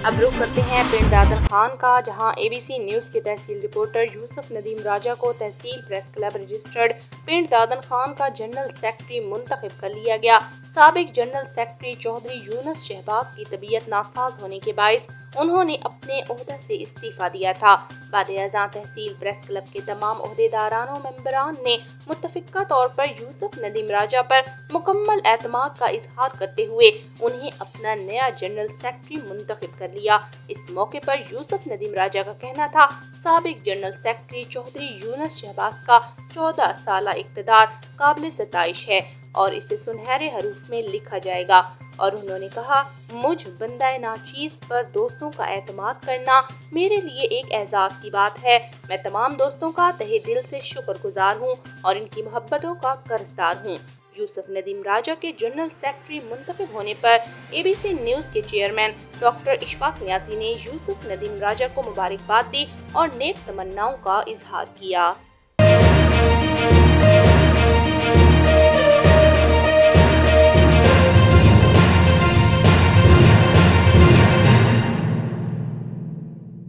अब रुख करते हैं पिंड दादन खान का, जहां एबीसी न्यूज़ के तहसील रिपोर्टर यूसुफ नदीम राजा को तहसील प्रेस क्लब रजिस्टर्ड पिंड दादन खान का जनरल सेक्रेटरी मुंतखब कर लिया गया। साबिक जनरल सेक्रेटरी चौधरी यूनुस शहबाज की तबीयत नासाज होने के बायस उन्होंने अपने ओहदा से इस्तीफा दिया था। बाद-ए-अज़ां तहसील प्रेस क्लब के तमाम ओहदेदारान और मेंबरान ने मुत्तफिका तौर पर यूसुफ नदीम राजा पर मुकम्मल एतमाद का इजहार करते हुए उन्हें अपना नया जनरल सेक्रेटरी मुंतखब कर लिया। इस मौके पर यूसुफ नदीम राजा का कहना था, साबिक जनरल सेक्रेटरी चौधरी यूनुस शहबाज का 14 साला इक़्तिदार काबिल सताइश है और इसे सुनहरे हरूफ में लिखा जाएगा। और उन्होंने कहा, मुझ बंदा नाचीज पर दोस्तों का एतमाद करना मेरे लिए एक एजाज़ की बात है। मैं तमाम दोस्तों का तहे दिल से शुक्रगुजार हूँ और इनकी मोहब्बतों का कर्जदार हूँ। यूसुफ नदीम राजा के जनरल सेक्रेटरी मुंतखब होने पर एबीसी न्यूज़ के चेयरमैन डॉक्टर इशफाक नियाज़ी ने यूसुफ नदीम राजा को मुबारकबाद दी और नेक तमन्नाओं का इजहार किया।